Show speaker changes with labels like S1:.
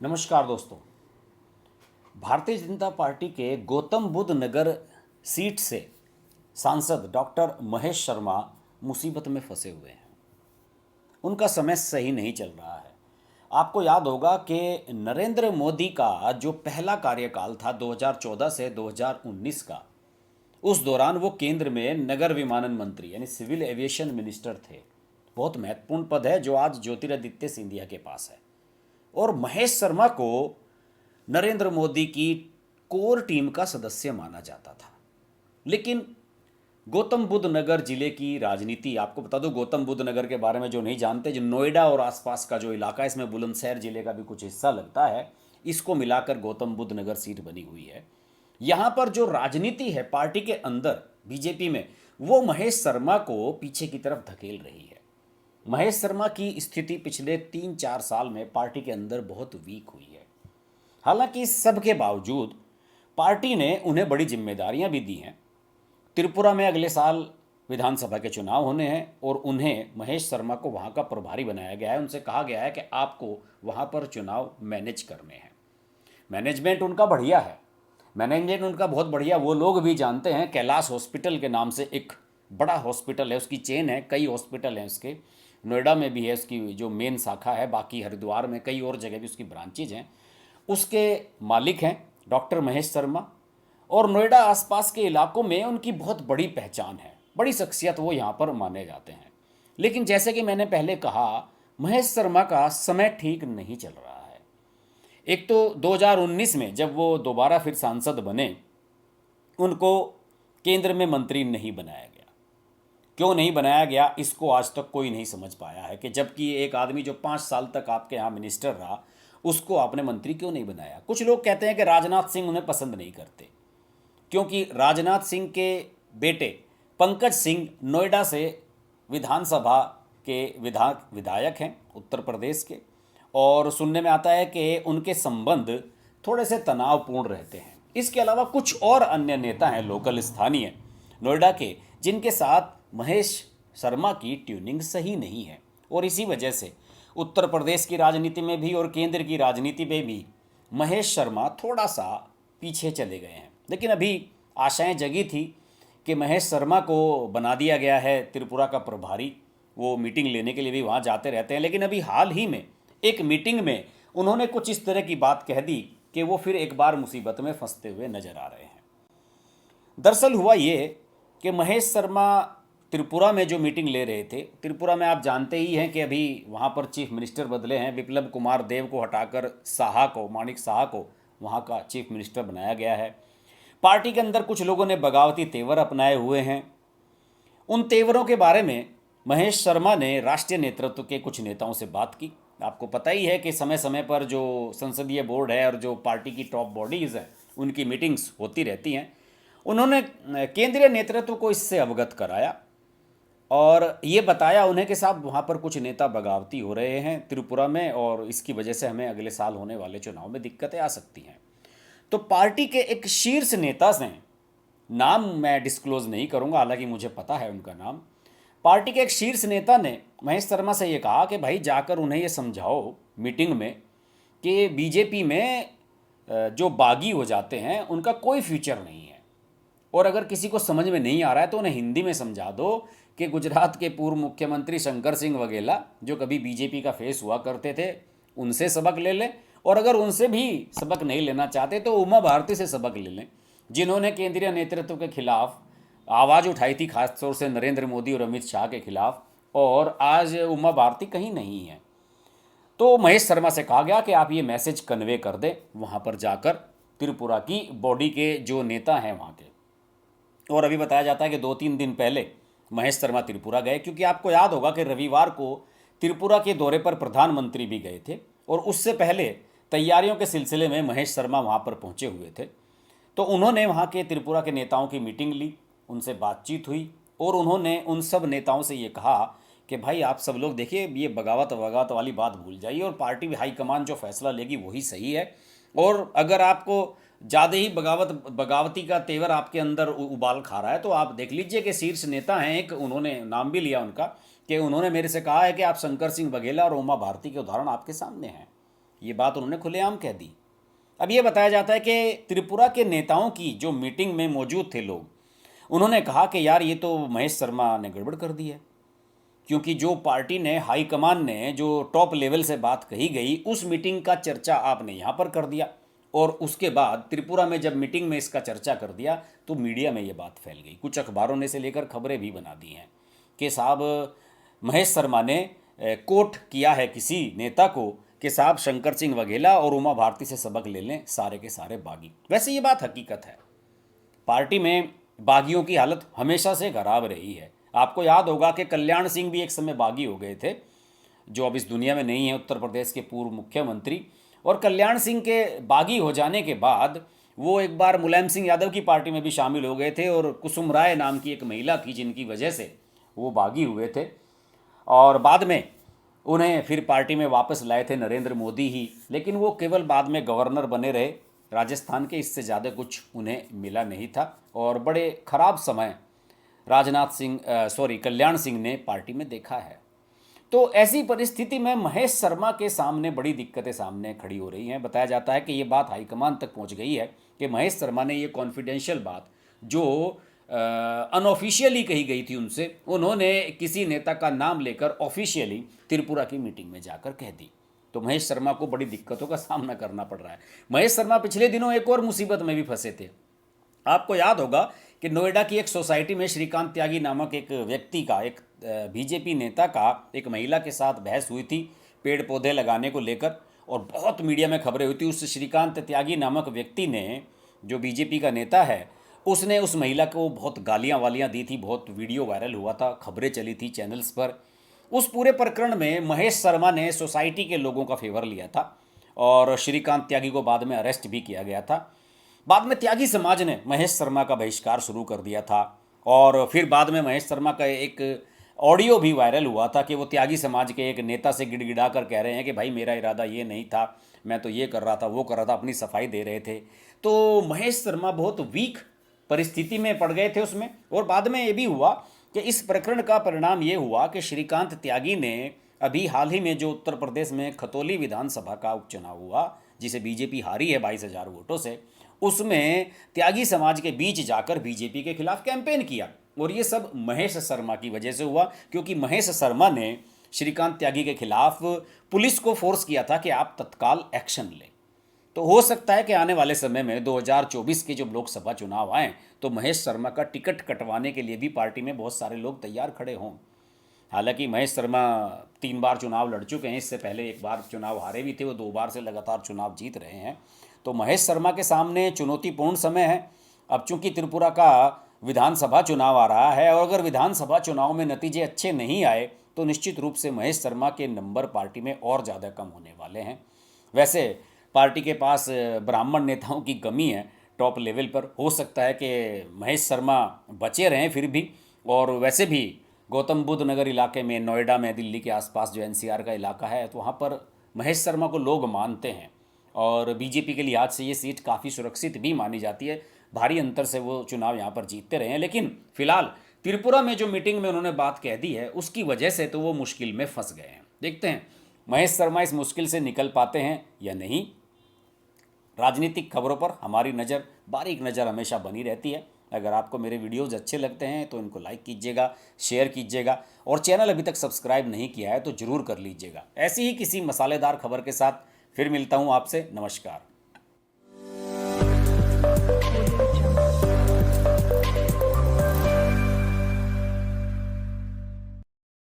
S1: नमस्कार दोस्तों। भारतीय जनता पार्टी के गौतम बुद्ध नगर सीट से सांसद डॉक्टर महेश शर्मा मुसीबत में फंसे हुए हैं। उनका समय सही नहीं चल रहा है। आपको याद होगा कि नरेंद्र मोदी का जो पहला कार्यकाल था 2014 से 2019 का, उस दौरान वो केंद्र में नगर विमानन मंत्री यानी सिविल एविएशन मिनिस्टर थे। बहुत महत्वपूर्ण पद है जो आज ज्योतिरादित्य सिंधिया के पास है। और महेश शर्मा को नरेंद्र मोदी की कोर टीम का सदस्य माना जाता था। लेकिन गौतम बुद्ध नगर जिले की राजनीति, आपको बता दूं, गौतम बुद्ध नगर के बारे में जो नहीं जानते, जो नोएडा और आसपास का जो इलाका है, इसमें बुलंदशहर जिले का भी कुछ हिस्सा लगता है, इसको मिलाकर गौतम बुद्ध नगर सीट बनी हुई है। यहाँ पर जो राजनीति है पार्टी के अंदर बीजेपी में, वो महेश शर्मा को पीछे की तरफ धकेल रही है। महेश शर्मा की स्थिति पिछले 3-4 साल में पार्टी के अंदर बहुत वीक हुई है। हालांकि इस सब के बावजूद पार्टी ने उन्हें बड़ी जिम्मेदारियां भी दी हैं। त्रिपुरा में अगले साल विधानसभा के चुनाव होने हैं और उन्हें, महेश शर्मा को वहां का प्रभारी बनाया गया है। उनसे कहा गया है कि आपको वहां पर चुनाव मैनेज करने हैं। मैनेजमेंट उनका बढ़िया है, मैनेजमेंट उनका बहुत बढ़िया। वो लोग भी जानते हैं, कैलाश हॉस्पिटल के नाम से एक बड़ा हॉस्पिटल है, उसकी चेन है, कई हॉस्पिटल हैं उसके। नोएडा में भी है उसकी जो मेन शाखा है, बाकी हरिद्वार में कई और जगह भी उसकी ब्रांचेज हैं। उसके मालिक हैं डॉक्टर महेश शर्मा। और नोएडा आसपास के इलाकों में उनकी बहुत बड़ी पहचान है, बड़ी शख्सियत वो यहाँ पर माने जाते हैं। लेकिन जैसे कि मैंने पहले कहा, महेश शर्मा का समय ठीक नहीं चल रहा है। एक तो 2019 में जब वो दोबारा फिर सांसद बने, उनको केंद्र में मंत्री नहीं बनाया गया। क्यों नहीं बनाया गया, इसको आज तक कोई नहीं समझ पाया है कि जबकि एक आदमी जो 5 साल तक आपके यहाँ मिनिस्टर रहा, उसको आपने मंत्री क्यों नहीं बनाया। कुछ लोग कहते हैं कि राजनाथ सिंह उन्हें पसंद नहीं करते, क्योंकि राजनाथ सिंह के बेटे पंकज सिंह नोएडा से विधानसभा के विधायक हैं उत्तर प्रदेश के। और सुनने में आता है कि उनके संबंध थोड़े से तनावपूर्ण रहते हैं। इसके अलावा कुछ और अन्य नेता हैं लोकल स्थानीय नोएडा के, जिनके साथ महेश शर्मा की ट्यूनिंग सही नहीं है। और इसी वजह से उत्तर प्रदेश की राजनीति में भी और केंद्र की राजनीति में भी महेश शर्मा थोड़ा सा पीछे चले गए हैं। लेकिन अभी आशाएं जगी थी कि महेश शर्मा को बना दिया गया है त्रिपुरा का प्रभारी। वो मीटिंग लेने के लिए भी वहाँ जाते रहते हैं। लेकिन अभी हाल ही में एक मीटिंग में उन्होंने कुछ इस तरह की बात कह दी कि वो फिर एक बार मुसीबत में फंसते हुए नजर आ रहे हैं। दरअसल हुआ ये कि महेश शर्मा त्रिपुरा में जो मीटिंग ले रहे थे, त्रिपुरा में आप जानते ही हैं कि अभी वहाँ पर चीफ मिनिस्टर बदले हैं। विप्लव कुमार देव को हटाकर साहा को, माणिक साहा को वहाँ का चीफ मिनिस्टर बनाया गया है। पार्टी के अंदर कुछ लोगों ने बगावती तेवर अपनाए हुए हैं। उन तेवरों के बारे में महेश शर्मा ने राष्ट्रीय नेतृत्व के कुछ नेताओं से बात की। आपको पता ही है कि समय समय पर जो संसदीय बोर्ड है और जो पार्टी की टॉप बॉडीज़ हैं, उनकी मीटिंग्स होती रहती हैं। उन्होंने केंद्रीय नेतृत्व को इससे अवगत कराया और ये बताया उन्हें कि साहब वहाँ पर कुछ नेता बगावती हो रहे हैं त्रिपुरा में, और इसकी वजह से हमें अगले साल होने वाले चुनाव में दिक्कतें आ सकती हैं। तो पार्टी के एक शीर्ष नेता ने, नाम मैं डिस्क्लोज नहीं करूँगा, हालांकि मुझे पता है उनका नाम, पार्टी के एक शीर्ष नेता ने महेश शर्मा से ये कहा कि भाई जाकर उन्हें ये समझाओ मीटिंग में कि बीजेपी में जो बागी हो जाते हैं उनका कोई फ्यूचर नहीं है। और अगर किसी को समझ में नहीं आ रहा है तो उन्हें हिंदी में समझा दो कि गुजरात के पूर्व मुख्यमंत्री शंकर सिंह वघेला, जो कभी बीजेपी का फेस हुआ करते थे, उनसे सबक ले लें। और अगर उनसे भी सबक नहीं लेना चाहते तो उमा भारती से सबक ले लें, जिन्होंने केंद्रीय नेतृत्व के खिलाफ आवाज़ उठाई थी, खासतौर से नरेंद्र मोदी और अमित शाह के खिलाफ। और आज उमा भारती कहीं नहीं है। तो महेश शर्मा से कहा गया कि आप ये मैसेज कन्वे कर दें वहाँ पर जाकर त्रिपुरा की बॉडी के जो नेता हैं वहाँ के। और अभी बताया जाता है कि 2-3 दिन पहले महेश शर्मा त्रिपुरा गए, क्योंकि आपको याद होगा कि रविवार को त्रिपुरा के दौरे पर प्रधानमंत्री भी गए थे और उससे पहले तैयारियों के सिलसिले में महेश शर्मा वहाँ पर पहुँचे हुए थे। तो उन्होंने वहाँ के त्रिपुरा के नेताओं की मीटिंग ली, उनसे बातचीत हुई और उन्होंने उन सब नेताओं से ये कहा कि भाई आप सब लोग देखिए, ये बगावत वाली बात भूल जाइए और पार्टी हाईकमान जो फैसला लेगी वही सही है। और अगर आपको ज़्यादा ही बगावती का तेवर आपके अंदर उबाल खा रहा है तो आप देख लीजिए कि शीर्ष नेता हैं एक, उन्होंने नाम भी लिया उनका, कि उन्होंने मेरे से कहा है कि आप शंकर सिंह वघेला और उमा भारती के उदाहरण आपके सामने हैं। ये बात उन्होंने खुलेआम कह दी। अब ये बताया जाता है कि त्रिपुरा के नेताओं की जो मीटिंग में मौजूद थे लोग, उन्होंने कहा कि यार ये तो महेश शर्मा ने गड़बड़ कर दी है, क्योंकि जो पार्टी ने हाईकमान ने जो टॉप लेवल से बात कही गई उस मीटिंग का चर्चा आपने यहाँ पर कर दिया, और उसके बाद त्रिपुरा में जब मीटिंग में इसका चर्चा कर दिया तो मीडिया में ये बात फैल गई। कुछ अखबारों ने से लेकर खबरें भी बना दी हैं कि साहब महेश शर्मा ने कोट किया है किसी नेता को कि साहब शंकर सिंह वघेला और उमा भारती से सबक ले लें, सारे के सारे बागी। वैसे ये बात हकीकत है, पार्टी में बागियों की हालत हमेशा से खराब रही है। आपको याद होगा कि कल्याण सिंह भी एक समय बागी हो गए थे, जो अब इस दुनिया में नहीं है, उत्तर प्रदेश के पूर्व मुख्यमंत्री। और कल्याण सिंह के बागी हो जाने के बाद वो एक बार मुलायम सिंह यादव की पार्टी में भी शामिल हो गए थे, और कुसुम राय नाम की एक महिला थी जिनकी वजह से वो बागी हुए थे, और बाद में उन्हें फिर पार्टी में वापस लाए थे नरेंद्र मोदी ही। लेकिन वो केवल बाद में गवर्नर बने रहे राजस्थान के, इससे ज़्यादा कुछ उन्हें मिला नहीं था, और बड़े ख़राब समय कल्याण सिंह ने पार्टी में देखा है। तो ऐसी परिस्थिति में महेश शर्मा के सामने बड़ी दिक्कतें सामने खड़ी हो रही हैं। बताया जाता है कि ये बात हाईकमान तक पहुंच गई है कि महेश शर्मा ने ये कॉन्फिडेंशियल बात जो अनऑफिशियली कही गई थी उनसे, उन्होंने किसी नेता का नाम लेकर ऑफिशियली त्रिपुरा की मीटिंग में जाकर कह दी। तो महेश शर्मा को बड़ी दिक्कतों का सामना करना पड़ रहा है। महेश शर्मा पिछले दिनों एक और मुसीबत में भी फंसे थे। आपको याद होगा कि नोएडा की एक सोसाइटी में श्रीकांत त्यागी नामक एक व्यक्ति का, एक बीजेपी नेता का एक महिला के साथ बहस हुई थी पेड़ पौधे लगाने को लेकर, और बहुत मीडिया में खबरें हुई थी। उस श्रीकांत त्यागी नामक व्यक्ति ने, जो बीजेपी का नेता है, उसने उस महिला को बहुत गालियां वालियां दी थी, बहुत वीडियो वायरल हुआ था, खबरें चली थी चैनल्स पर। उस पूरे प्रकरण में महेश शर्मा ने सोसाइटी के लोगों का फेवर लिया था, और श्रीकांत त्यागी को बाद में अरेस्ट भी किया गया था। बाद में त्यागी समाज ने महेश शर्मा का बहिष्कार शुरू कर दिया था, और फिर बाद में महेश शर्मा का एक ऑडियो भी वायरल हुआ था कि वो त्यागी समाज के एक नेता से गिड़गिड़ा कर कह रहे हैं कि भाई मेरा इरादा ये नहीं था, मैं तो ये कर रहा था, वो कर रहा था, अपनी सफाई दे रहे थे। तो महेश शर्मा बहुत वीक परिस्थिति में पड़ गए थे उसमें। और बाद में ये भी हुआ कि इस प्रकरण का परिणाम ये हुआ कि श्रीकांत त्यागी ने अभी हाल ही में जो उत्तर प्रदेश में खतौली विधानसभा का उपचुनाव हुआ, जिसे बीजेपी हारी है 22,000 वोटों से, उसमें त्यागी समाज के बीच जाकर बीजेपी के खिलाफ कैंपेन किया। और ये सब महेश शर्मा की वजह से हुआ, क्योंकि महेश शर्मा ने श्रीकांत त्यागी के खिलाफ पुलिस को फोर्स किया था कि आप तत्काल एक्शन लें। तो हो सकता है कि आने वाले समय में 2024 के जब लोकसभा चुनाव आएँ तो महेश शर्मा का टिकट कटवाने के लिए भी पार्टी में बहुत सारे लोग तैयार खड़े हों। हालांकि महेश शर्मा 3 बार चुनाव लड़ चुके हैं, इससे पहले एक बार चुनाव हारे भी थे, वो 2 बार से लगातार चुनाव जीत रहे हैं। तो महेश शर्मा के सामने चुनौतीपूर्ण समय है। अब चूंकि त्रिपुरा का विधानसभा चुनाव आ रहा है, और अगर विधानसभा चुनाव में नतीजे अच्छे नहीं आए तो निश्चित रूप से महेश शर्मा के नंबर पार्टी में और ज़्यादा कम होने वाले हैं। वैसे पार्टी के पास ब्राह्मण नेताओं की कमी है टॉप लेवल पर। हो सकता है कि महेश शर्मा बचे रहें फिर भी। और वैसे भी गौतम बुद्ध नगर इलाके में, नोएडा में, दिल्ली के आसपास जो एनसीआर का इलाका है, तो वहाँ पर महेश शर्मा को लोग मानते हैं, और बीजेपी के लिहाज से ये सीट काफ़ी सुरक्षित भी मानी जाती है। भारी अंतर से वो चुनाव यहाँ पर जीतते रहे हैं। लेकिन फिलहाल त्रिपुरा में जो मीटिंग में उन्होंने बात कह दी है उसकी वजह से तो वो मुश्किल में फंस गए हैं। देखते हैं महेश शर्मा इस मुश्किल से निकल पाते हैं या नहीं। राजनीतिक खबरों पर हमारी नज़र, बारीक नज़र हमेशा बनी रहती है। अगर आपको मेरे वीडियोज़ अच्छे लगते हैं तो इनको लाइक कीजिएगा, शेयर कीजिएगा, और चैनल अभी तक सब्सक्राइब नहीं किया है तो ज़रूर कर लीजिएगा। ऐसी ही किसी मसालेदार खबर के साथ फिर मिलता हूँ आपसे। नमस्कार।